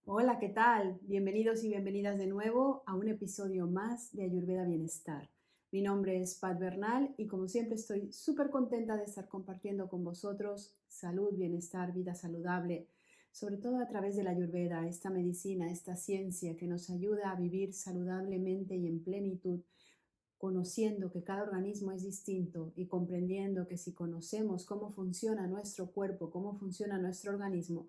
Hola, ¿qué tal? Bienvenidos y bienvenidas de nuevo a un episodio más de Ayurveda Bienestar. Mi nombre es Pat Bernal y como siempre estoy súper contenta de estar compartiendo con vosotros salud, bienestar, vida saludable, sobre todo a través de la Ayurveda, esta medicina, esta ciencia que nos ayuda a vivir saludablemente y en plenitud, conociendo que cada organismo es distinto y comprendiendo que si conocemos cómo funciona nuestro cuerpo, cómo funciona nuestro organismo,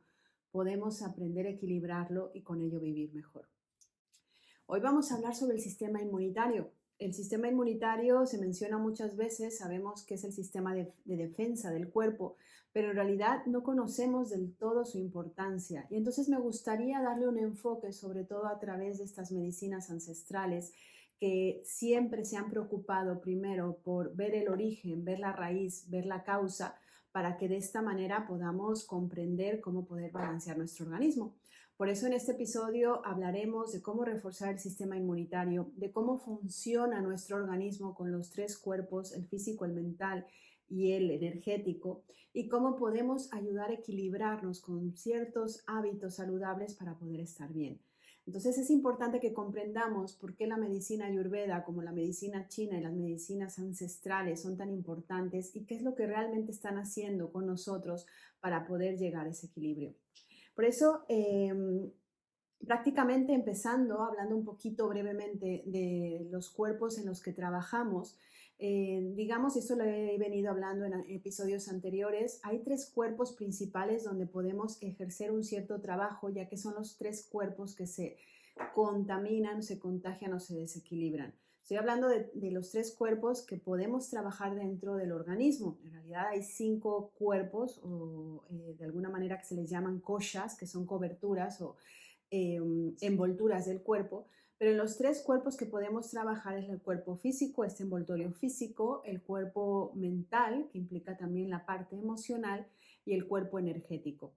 podemos aprender a equilibrarlo y con ello vivir mejor. Hoy vamos a hablar sobre el sistema inmunitario. El sistema inmunitario se menciona muchas veces, sabemos que es el sistema de defensa del cuerpo, pero en realidad no conocemos del todo su importancia. Y entonces me gustaría darle un enfoque, sobre todo a través de estas medicinas ancestrales, que siempre se han preocupado primero por ver el origen, ver la raíz, ver la causa, para que de esta manera podamos comprender cómo poder balancear nuestro organismo. Por eso en este episodio hablaremos de cómo reforzar el sistema inmunitario, de cómo funciona nuestro organismo con los tres cuerpos, el físico, el mental y el energético, y cómo podemos ayudar a equilibrarnos con ciertos hábitos saludables para poder estar bien. Entonces es importante que comprendamos por qué la medicina ayurveda, como la medicina china y las medicinas ancestrales son tan importantes y qué es lo que realmente están haciendo con nosotros para poder llegar a ese equilibrio. Por eso, prácticamente empezando, hablando un poquito brevemente de los cuerpos en los que trabajamos, digamos, y esto lo he venido hablando en episodios anteriores, hay tres cuerpos principales donde podemos ejercer un cierto trabajo, ya que son los tres cuerpos que se contaminan, se contagian o se desequilibran. Estoy hablando de los tres cuerpos que podemos trabajar dentro del organismo. En realidad hay cinco cuerpos, o de alguna manera que se les llaman koshas, que son coberturas o envolturas del cuerpo, pero en los tres cuerpos que podemos trabajar es el cuerpo físico, este envoltorio físico, el cuerpo mental, que implica también la parte emocional, y el cuerpo energético.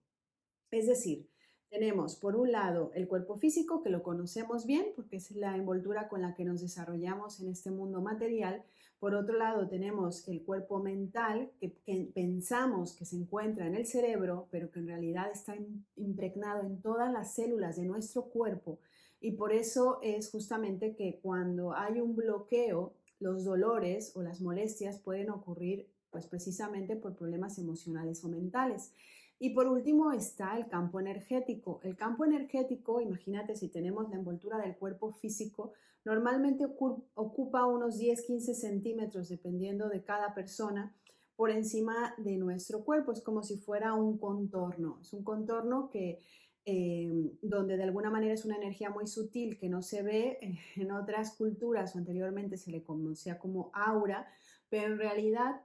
Es decir, tenemos por un lado el cuerpo físico, que lo conocemos bien porque es la envoltura con la que nos desarrollamos en este mundo material. Por otro lado tenemos el cuerpo mental, que pensamos que se encuentra en el cerebro, pero que en realidad está impregnado en todas las células de nuestro cuerpo. Y por eso es justamente que cuando hay un bloqueo, los dolores o las molestias pueden ocurrir pues precisamente por problemas emocionales o mentales. Y por último está el campo energético. El campo energético, imagínate si tenemos la envoltura del cuerpo físico, normalmente ocupa unos 10-15 centímetros, dependiendo de cada persona, por encima de nuestro cuerpo. Es como si fuera un contorno. Es un contorno que donde de alguna manera es una energía muy sutil que no se ve en otras culturas, o anteriormente se le conocía como aura, pero en realidad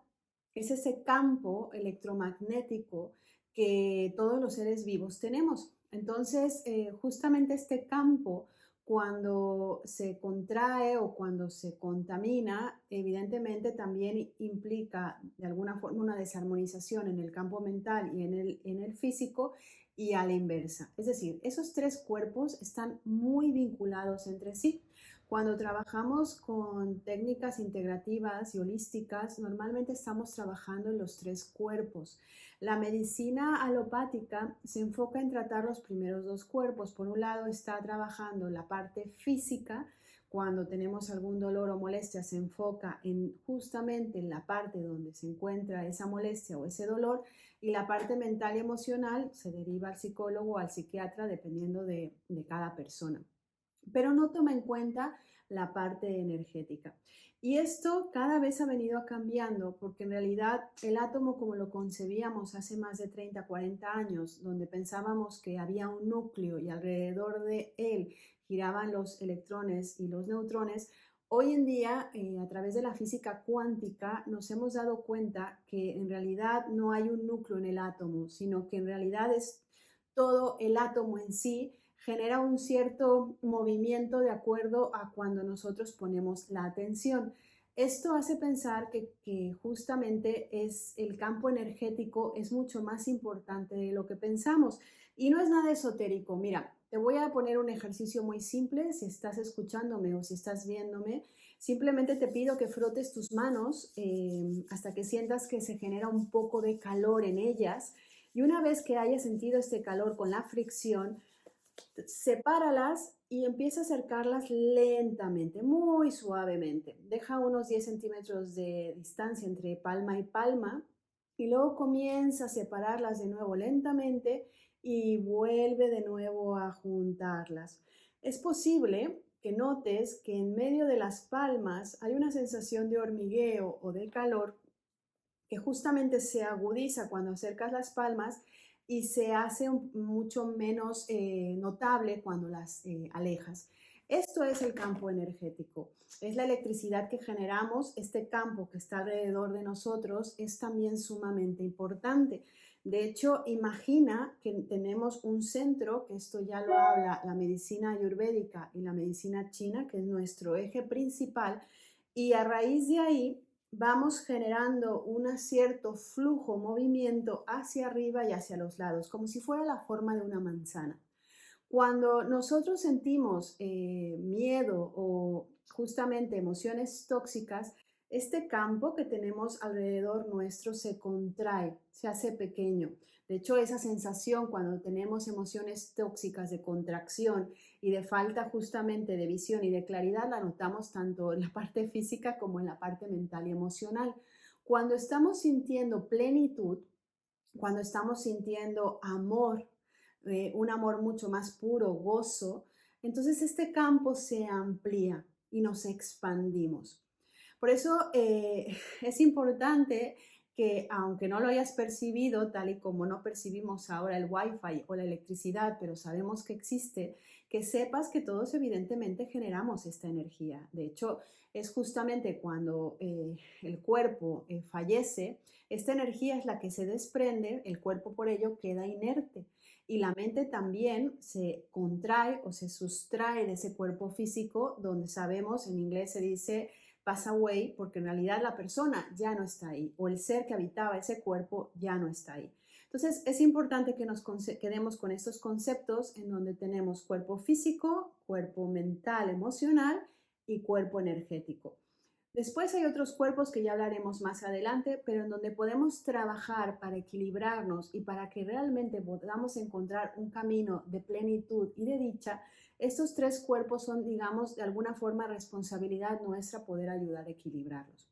es ese campo electromagnético que todos los seres vivos tenemos. Entonces, justamente este campo, cuando se contrae o cuando se contamina, evidentemente también implica de alguna forma una desarmonización en el campo mental y en el físico, y a la inversa. Es decir, esos tres cuerpos están muy vinculados entre sí. Cuando trabajamos con técnicas integrativas y holísticas, normalmente estamos trabajando en los tres cuerpos. La medicina alopática se enfoca en tratar los primeros dos cuerpos. Por un lado está trabajando la parte física. Cuando tenemos algún dolor o molestia, se enfoca en justamente en la parte donde se encuentra esa molestia o ese dolor, y la parte mental y emocional se deriva al psicólogo o al psiquiatra, dependiendo de cada persona, pero no toma en cuenta la parte energética. Y esto cada vez ha venido cambiando, porque en realidad el átomo, como lo concebíamos hace más de 30, 40 años, donde pensábamos que había un núcleo y alrededor de él giraban los electrones y los neutrones, hoy en día, a través de la física cuántica, nos hemos dado cuenta que en realidad no hay un núcleo en el átomo, sino que en realidad es todo el átomo en sí, genera un cierto movimiento de acuerdo a cuando nosotros ponemos la atención. Esto hace pensar que justamente es el campo energético es mucho más importante de lo que pensamos, y no es nada esotérico. Mira, te voy a poner un ejercicio muy simple. Si estás escuchándome o si estás viéndome, simplemente te pido que frotes tus manos hasta que sientas que se genera un poco de calor en ellas, y una vez que hayas sentido este calor con la fricción, sepáralas y empieza a acercarlas lentamente, muy suavemente. Deja unos 10 centímetros de distancia entre palma y palma y luego comienza a separarlas de nuevo lentamente y vuelve de nuevo a juntarlas. Es posible que notes que en medio de las palmas hay una sensación de hormigueo o de calor que justamente se agudiza cuando acercas las palmas y se hace mucho menos notable cuando las alejas. Esto es el campo energético, es la electricidad que generamos. Este campo que está alrededor de nosotros es también sumamente importante. De hecho, imagina que tenemos un centro, que esto ya lo habla la medicina ayurvédica y la medicina china, que es nuestro eje principal, y a raíz de ahí vamos generando un cierto flujo, movimiento hacia arriba y hacia los lados, como si fuera la forma de una manzana. Cuando nosotros sentimos miedo o justamente emociones tóxicas, este campo que tenemos alrededor nuestro se contrae, se hace pequeño. De hecho, esa sensación cuando tenemos emociones tóxicas de contracción y de falta justamente de visión y de claridad, la notamos tanto en la parte física como en la parte mental y emocional. Cuando estamos sintiendo plenitud, cuando estamos sintiendo amor, un amor mucho más puro, gozo, entonces este campo se amplía y nos expandimos. Por eso es importante que, aunque no lo hayas percibido, tal y como no percibimos ahora el wifi o la electricidad, pero sabemos que existe, que sepas que todos evidentemente generamos esta energía. De hecho, es justamente cuando el cuerpo fallece, esta energía es la que se desprende, el cuerpo por ello queda inerte y la mente también se contrae o se sustrae de ese cuerpo físico, donde sabemos, en inglés se dice pass away, porque en realidad la persona ya no está ahí o el ser que habitaba ese cuerpo ya no está ahí. Entonces es importante que nos quedemos con estos conceptos en donde tenemos cuerpo físico, cuerpo mental, emocional y cuerpo energético. Después hay otros cuerpos que ya hablaremos más adelante, pero en donde podemos trabajar para equilibrarnos y para que realmente podamos encontrar un camino de plenitud y de dicha. Estos tres cuerpos son, digamos, de alguna forma responsabilidad nuestra poder ayudar a equilibrarlos.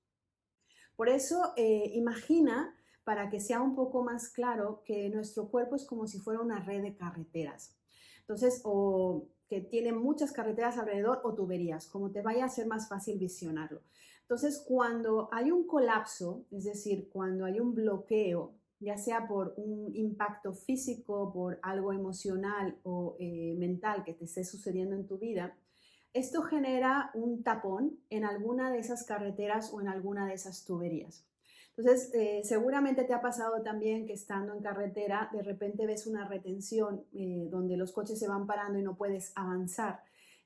Por eso, imagina, para que sea un poco más claro, que nuestro cuerpo es como si fuera una red de carreteras. Entonces, o que tiene muchas carreteras alrededor o tuberías, como te vaya a ser más fácil visionarlo. Entonces, cuando hay un colapso, es decir, cuando hay un bloqueo, ya sea por un impacto físico, por algo emocional o mental que te esté sucediendo en tu vida, esto genera un tapón en alguna de esas carreteras o en alguna de esas tuberías. Entonces, seguramente te ha pasado también que estando en carretera, de repente ves una retención donde los coches se van parando y no puedes avanzar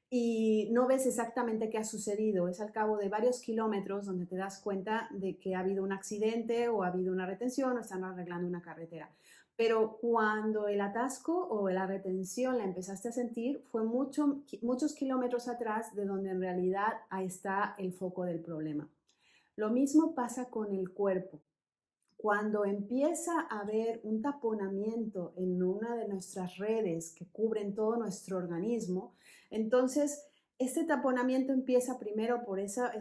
y no ves exactamente qué ha sucedido. Es al cabo de varios kilómetros donde te das cuenta de que ha habido un accidente o ha habido una retención o están arreglando una carretera. Pero cuando el atasco o la retención la empezaste a sentir, fue muchos kilómetros atrás de donde en realidad ahí está el foco del problema. Lo mismo pasa con el cuerpo. Cuando empieza a haber un taponamiento en una de nuestras redes que cubren todo nuestro organismo, entonces este taponamiento empieza primero por esa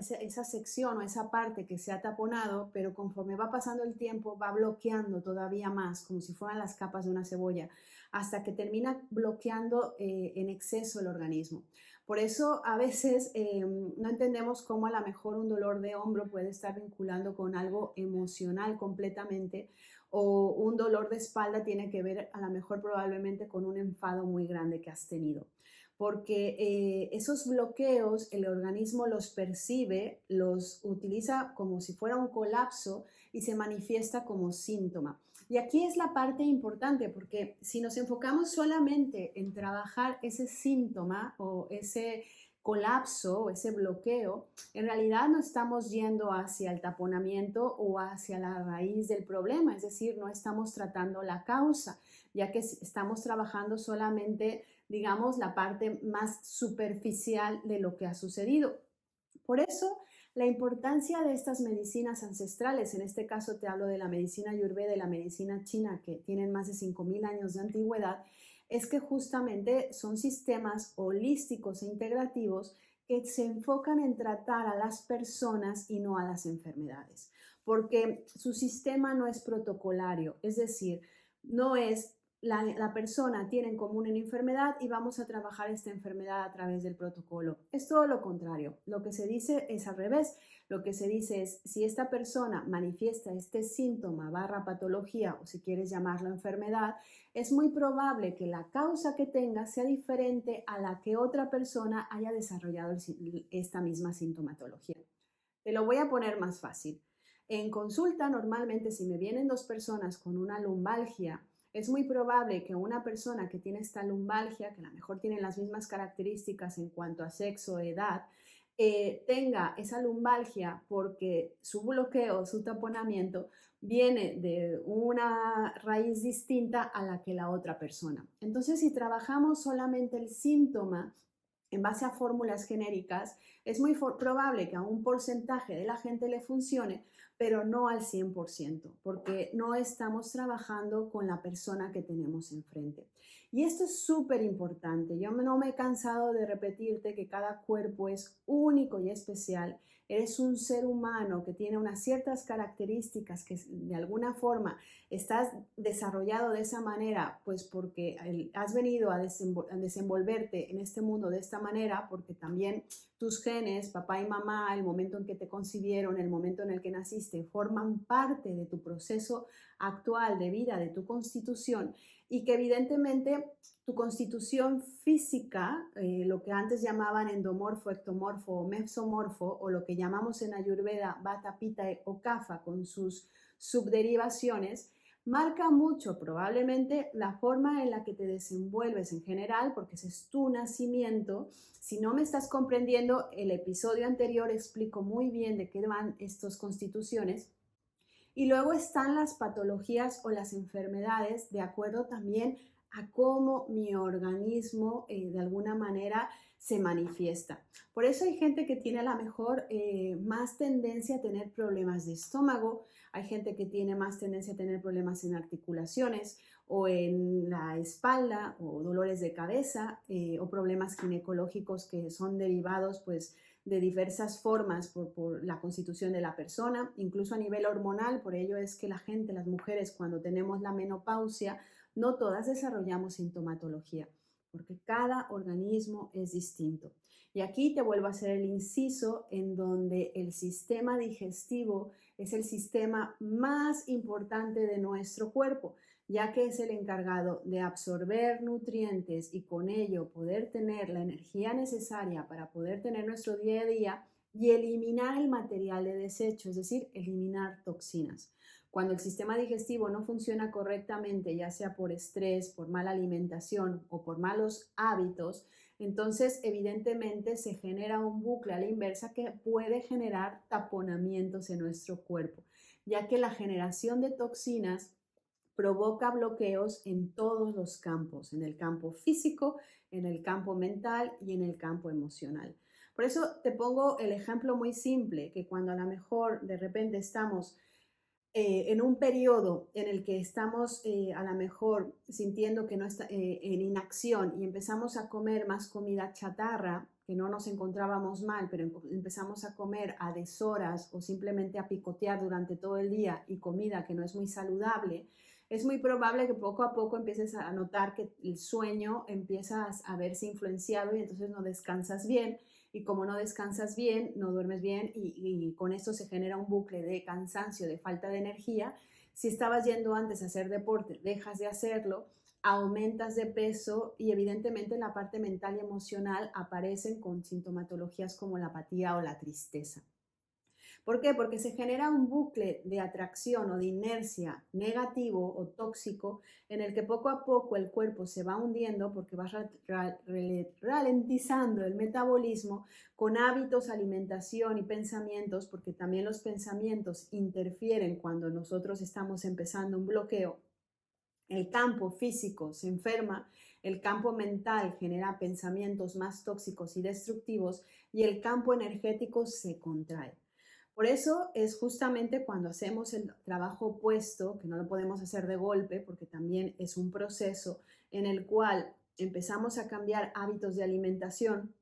sección o esa parte que se ha taponado, pero conforme va pasando el tiempo va bloqueando todavía más, como si fueran las capas de una cebolla, hasta que termina bloqueando en exceso el organismo. Por eso a veces no entendemos cómo a lo mejor un dolor de hombro puede estar vinculando con algo emocional completamente o un dolor de espalda tiene que ver a lo mejor probablemente con un enfado muy grande que has tenido. Porque esos bloqueos el organismo los percibe, los utiliza como si fuera un colapso y se manifiesta como síntoma. Y aquí es la parte importante, porque si nos enfocamos solamente en trabajar ese síntoma o ese colapso o ese bloqueo, en realidad no estamos yendo hacia el taponamiento o hacia la raíz del problema, es decir, no estamos tratando la causa, ya que estamos trabajando solamente, digamos, la parte más superficial de lo que ha sucedido. Por eso, la importancia de estas medicinas ancestrales, en este caso te hablo de la medicina ayurveda y la medicina china, que tienen más de 5.000 años de antigüedad, es que justamente son sistemas holísticos e integrativos que se enfocan en tratar a las personas y no a las enfermedades, porque su sistema no es protocolario, es decir, no es la persona tiene en común una enfermedad y vamos a trabajar esta enfermedad a través del protocolo. Es todo lo contrario. Lo que se dice es al revés. Lo que se dice es, si esta persona manifiesta este síntoma barra patología, o si quieres llamarlo enfermedad, es muy probable que la causa que tenga sea diferente a la que otra persona haya desarrollado esta misma sintomatología. Te lo voy a poner más fácil. En consulta, normalmente, si me vienen dos personas con una lumbalgia, es muy probable que una persona que tiene esta lumbalgia, que a lo mejor tiene las mismas características en cuanto a sexo, edad, tenga esa lumbalgia porque su bloqueo, su taponamiento, viene de una raíz distinta a la que la otra persona. Entonces, si trabajamos solamente el síntoma en base a fórmulas genéricas, es muy probable que a un porcentaje de la gente le funcione, pero no al 100%, porque no estamos trabajando con la persona que tenemos enfrente. Y esto es súper importante. Yo no me he cansado de repetirte que cada cuerpo es único y especial. Eres un ser humano que tiene unas ciertas características que de alguna forma estás desarrollado de esa manera, pues porque has venido a desenvolverte en este mundo de esta manera, porque también tus genes, papá y mamá, el momento en que te concibieron, el momento en el que naciste, forman parte de tu proceso actual de vida, de tu constitución, y que evidentemente tu constitución física, lo que antes llamaban endomorfo, ectomorfo o mesomorfo, o lo que llamamos en Ayurveda Vata, Pitta o Kapha con sus subderivaciones, marca mucho probablemente la forma en la que te desenvuelves en general, porque ese es tu nacimiento. Si no me estás comprendiendo, el episodio anterior explico muy bien de qué van estas constituciones. Y luego están las patologías o las enfermedades, de acuerdo también a cómo mi organismo de alguna manera se manifiesta. Por eso hay gente que tiene a lo mejor más tendencia a tener problemas de estómago, hay gente que tiene más tendencia a tener problemas en articulaciones o en la espalda o dolores de cabeza o problemas ginecológicos que son derivados pues de diversas formas por la constitución de la persona, incluso a nivel hormonal. Por ello es que la gente, las mujeres, cuando tenemos la menopausia, no todas desarrollamos sintomatología, porque cada organismo es distinto. Y aquí te vuelvo a hacer el inciso en donde el sistema digestivo es el sistema más importante de nuestro cuerpo, ya que es el encargado de absorber nutrientes y con ello poder tener la energía necesaria para poder tener nuestro día a día y eliminar el material de desecho, es decir, eliminar toxinas. Cuando el sistema digestivo no funciona correctamente, ya sea por estrés, por mala alimentación o por malos hábitos, entonces evidentemente se genera un bucle a la inversa que puede generar taponamientos en nuestro cuerpo, ya que la generación de toxinas provoca bloqueos en todos los campos, en el campo físico, en el campo mental y en el campo emocional. Por eso te pongo el ejemplo muy simple, que cuando a lo mejor de repente estamos en un periodo en el que estamos a lo mejor sintiendo que no está en inacción y empezamos a comer más comida chatarra, que no nos encontrábamos mal, pero empezamos a comer a deshoras o simplemente a picotear durante todo el día y comida que no es muy saludable, es muy probable que poco a poco empieces a notar que el sueño empieza a verse influenciado y entonces no descansas bien. Y como no descansas bien, no duermes bien y con esto se genera un bucle de cansancio, de falta de energía. Si estabas yendo antes a hacer deporte, dejas de hacerlo, aumentas de peso y evidentemente en la parte mental y emocional aparecen con sintomatologías como la apatía o la tristeza. ¿Por qué? Porque se genera un bucle de atracción o de inercia negativo o tóxico en el que poco a poco el cuerpo se va hundiendo porque va ralentizando el metabolismo con hábitos, alimentación y pensamientos, porque también los pensamientos interfieren cuando nosotros estamos empezando un bloqueo. El campo físico se enferma, el campo mental genera pensamientos más tóxicos y destructivos y el campo energético se contrae. Por eso es justamente cuando hacemos el trabajo opuesto, que no lo podemos hacer de golpe porque también es un proceso, en el cual empezamos a cambiar hábitos de alimentación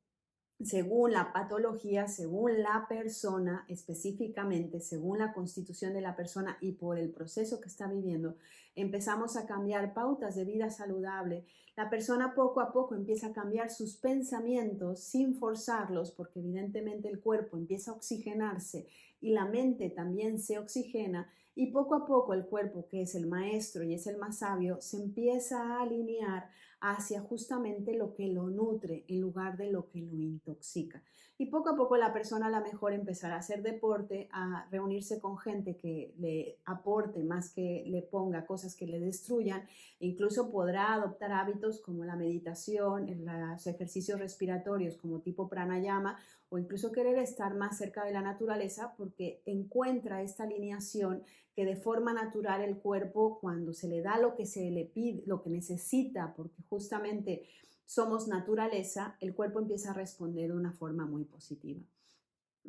según la patología, según la persona, específicamente según la constitución de la persona y por el proceso que está viviendo, empezamos a cambiar pautas de vida saludable. La persona poco a poco empieza a cambiar sus pensamientos sin forzarlos, porque evidentemente el cuerpo empieza a oxigenarse y la mente también se oxigena, y poco a poco el cuerpo, que es el maestro y es el más sabio, se empieza a alinear hacia justamente lo que lo nutre en lugar de lo que lo intoxica. Y poco a poco la persona a lo mejor empezará a hacer deporte, a reunirse con gente que le aporte más que le ponga cosas que le destruyan, e incluso podrá adoptar hábitos como la meditación, los ejercicios respiratorios como tipo pranayama, o incluso querer estar más cerca de la naturaleza porque encuentra esta alineación que de forma natural el cuerpo, cuando se le da lo que se le pide, lo que necesita, porque justamente somos naturaleza, el cuerpo empieza a responder de una forma muy positiva.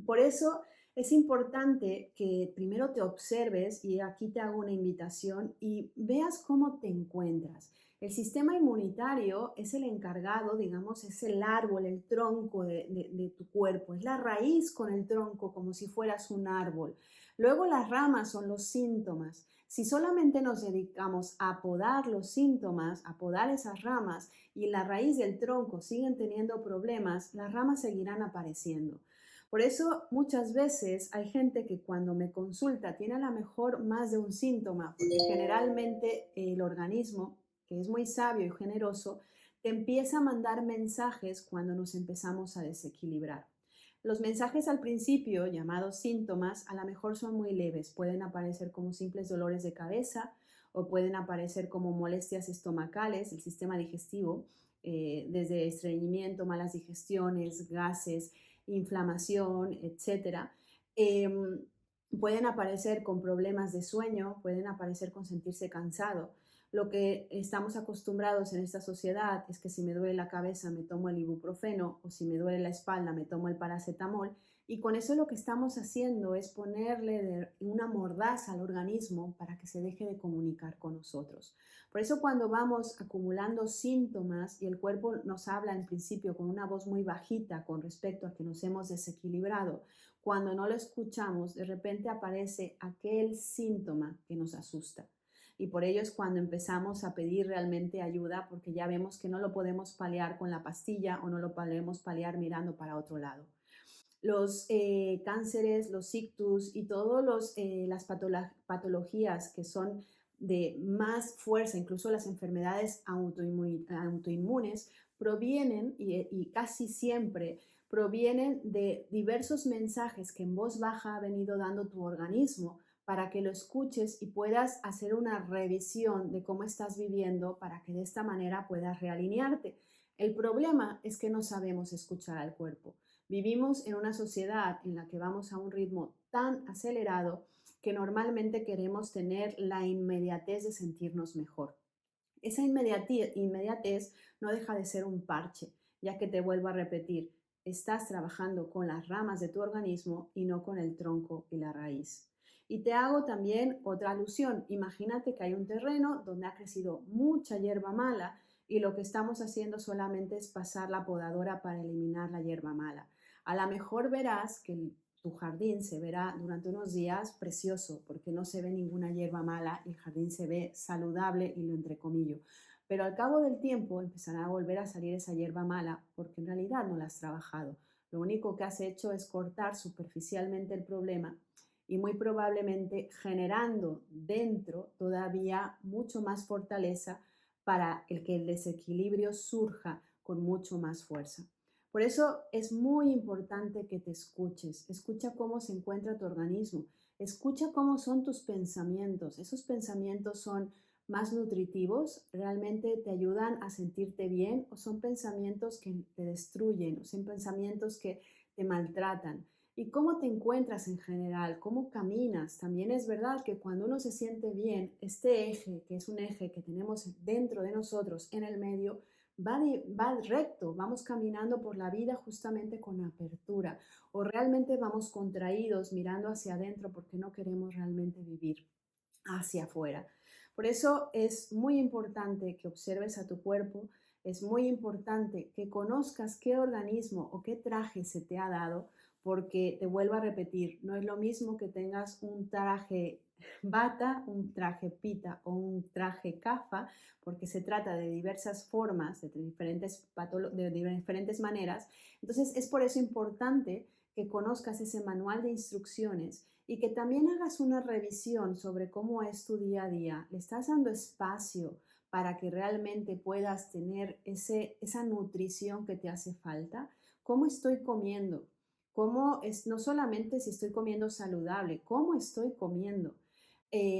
Por eso es importante que primero te observes, y aquí te hago una invitación, y veas cómo te encuentras. El sistema inmunitario es el encargado, digamos, es el árbol, el tronco de tu cuerpo, es la raíz con el tronco como si fueras un árbol. Luego las ramas son los síntomas. Si solamente nos dedicamos a podar los síntomas, a podar esas ramas, y la raíz del tronco siguen teniendo problemas, las ramas seguirán apareciendo. Por eso muchas veces hay gente que cuando me consulta tiene a lo mejor más de un síntoma, porque generalmente el organismo, que es muy sabio y generoso, te empieza a mandar mensajes cuando nos empezamos a desequilibrar. Los mensajes al principio, llamados síntomas, a lo mejor son muy leves. Pueden aparecer como simples dolores de cabeza o pueden aparecer como molestias estomacales, el sistema digestivo, desde estreñimiento, malas digestiones, gases, inflamación, etcétera. Pueden aparecer con problemas de sueño, pueden aparecer con sentirse cansado. Lo que estamos acostumbrados en esta sociedad es que si me duele la cabeza me tomo el ibuprofeno, o si me duele la espalda me tomo el paracetamol, y con eso lo que estamos haciendo es ponerle una mordaza al organismo para que se deje de comunicar con nosotros. Por eso cuando vamos acumulando síntomas y el cuerpo nos habla en principio con una voz muy bajita con respecto a que nos hemos desequilibrado, cuando no lo escuchamos, de repente aparece aquel síntoma que nos asusta. Y por ello es cuando empezamos a pedir realmente ayuda, porque ya vemos que no lo podemos paliar con la pastilla o no lo podemos paliar mirando para otro lado. Los cánceres, los ictus y todas las patologías que son de más fuerza, incluso las enfermedades autoinmunes, provienen y casi siempre provienen de diversos mensajes que en voz baja ha venido dando tu organismo para que lo escuches y puedas hacer una revisión de cómo estás viviendo para que de esta manera puedas realinearte. El problema es que no sabemos escuchar al cuerpo. Vivimos en una sociedad en la que vamos a un ritmo tan acelerado que normalmente queremos tener la inmediatez de sentirnos mejor. Esa inmediatez no deja de ser un parche, ya que te vuelvo a repetir, estás trabajando con las ramas de tu organismo y no con el tronco y la raíz. Y te hago también otra alusión. Imagínate que hay un terreno donde ha crecido mucha hierba mala y lo que estamos haciendo solamente es pasar la podadora para eliminar la hierba mala. A lo mejor verás que tu jardín se verá durante unos días precioso porque no se ve ninguna hierba mala y el jardín se ve saludable, y lo entrecomillo. Pero al cabo del tiempo empezará a volver a salir esa hierba mala porque en realidad no la has trabajado. Lo único que has hecho es cortar superficialmente el problema y muy probablemente generando dentro todavía mucho más fortaleza para que el desequilibrio surja con mucho más fuerza. Por eso es muy importante que te escuches. Escucha cómo se encuentra tu organismo. Escucha cómo son tus pensamientos. Esos pensamientos son más nutritivos, realmente te ayudan a sentirte bien, o son pensamientos que te destruyen, o son pensamientos que te maltratan. ¿Y cómo te encuentras en general? ¿Cómo caminas? También es verdad que cuando uno se siente bien, este eje, que es un eje que tenemos dentro de nosotros, en el medio, va recto, vamos caminando por la vida justamente con apertura, o realmente vamos contraídos mirando hacia adentro porque no queremos realmente vivir hacia afuera. Por eso es muy importante que observes a tu cuerpo, es muy importante que conozcas qué organismo o qué traje se te ha dado, porque te vuelvo a repetir, no es lo mismo que tengas un traje bata, un traje pita o un traje kafa, porque se trata de diversas formas, de diferentes maneras. Entonces es por eso importante que conozcas ese manual de instrucciones y que también hagas una revisión sobre cómo es tu día a día. ¿Le estás dando espacio para que realmente puedas tener esa nutrición que te hace falta? ¿Cómo estoy comiendo? ¿Cómo es, no solamente si estoy comiendo saludable, cómo estoy comiendo?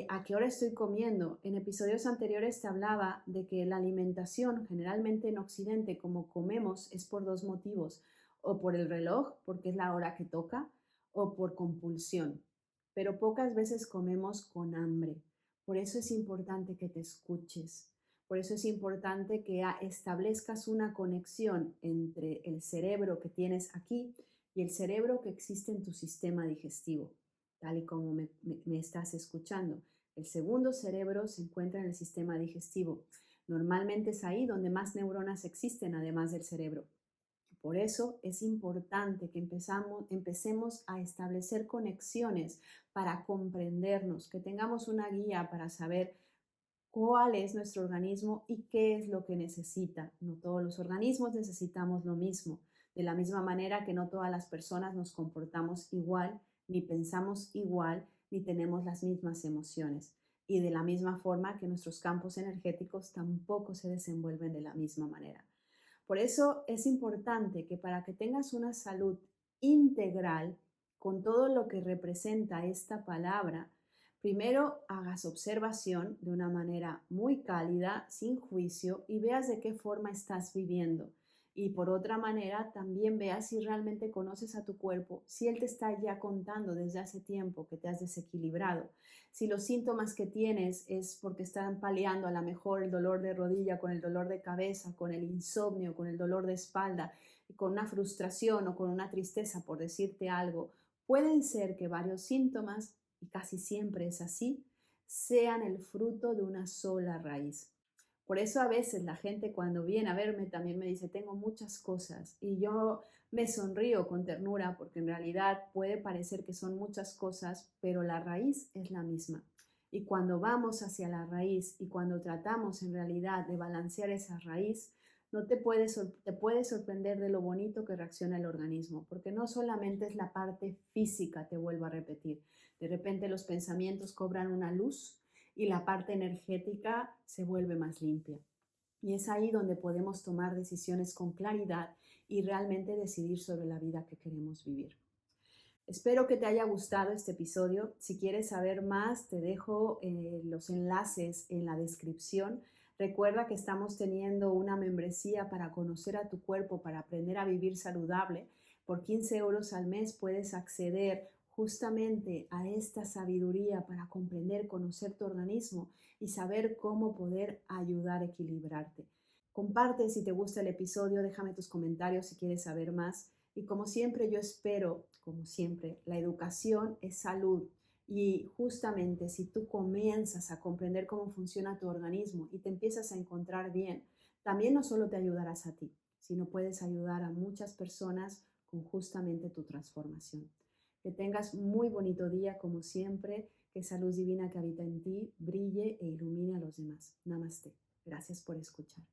¿A qué hora estoy comiendo? En episodios anteriores te hablaba de que la alimentación, generalmente en Occidente, como comemos, es por dos motivos, o por el reloj, porque es la hora que toca, o por compulsión, pero pocas veces comemos con hambre. Por eso es importante que te escuches. Por eso es importante que establezcas una conexión entre el cerebro que tienes aquí y el cerebro que existe en tu sistema digestivo, tal y como me estás escuchando. El segundo cerebro se encuentra en el sistema digestivo. Normalmente es ahí donde más neuronas existen, además del cerebro. Por eso es importante que empecemos a establecer conexiones para comprendernos, que tengamos una guía para saber cuál es nuestro organismo y qué es lo que necesita. No todos los organismos necesitamos lo mismo, de la misma manera que no todas las personas nos comportamos igual, ni pensamos igual, ni tenemos las mismas emociones. Y de la misma forma que nuestros campos energéticos tampoco se desenvuelven de la misma manera. Por eso es importante que para que tengas una salud integral, con todo lo que representa esta palabra, primero hagas observación de una manera muy cálida, sin juicio, y veas de qué forma estás viviendo. Y por otra manera, también veas si realmente conoces a tu cuerpo, si él te está ya contando desde hace tiempo que te has desequilibrado, si los síntomas que tienes es porque están paliando a lo mejor el dolor de rodilla con el dolor de cabeza, con el insomnio, con el dolor de espalda, con una frustración o con una tristeza, por decirte algo, pueden ser que varios síntomas, y casi siempre es así, sean el fruto de una sola raíz. Por eso a veces la gente cuando viene a verme también me dice, tengo muchas cosas y yo me sonrío con ternura porque en realidad puede parecer que son muchas cosas, pero la raíz es la misma. Y cuando vamos hacia la raíz y cuando tratamos en realidad de balancear esa raíz, no te puede sorprender de lo bonito que reacciona el organismo, porque no solamente es la parte física, te vuelvo a repetir. De repente los pensamientos cobran una luz y la parte energética se vuelve más limpia. Y es ahí donde podemos tomar decisiones con claridad y realmente decidir sobre la vida que queremos vivir. Espero que te haya gustado este episodio. Si quieres saber más, te dejo los enlaces en la descripción. Recuerda que estamos teniendo una membresía para conocer a tu cuerpo, para aprender a vivir saludable. Por 15 euros al mes puedes acceder justamente a esta sabiduría para comprender, conocer tu organismo y saber cómo poder ayudar a equilibrarte. Comparte si te gusta el episodio, déjame tus comentarios si quieres saber más. Y como siempre, yo espero, como siempre, la educación es salud. Y justamente si tú comienzas a comprender cómo funciona tu organismo y te empiezas a encontrar bien, también no solo te ayudarás a ti, sino puedes ayudar a muchas personas con justamente tu transformación. Que tengas muy bonito día, como siempre, que esa luz divina que habita en ti brille e ilumine a los demás. Namaste. Gracias por escuchar.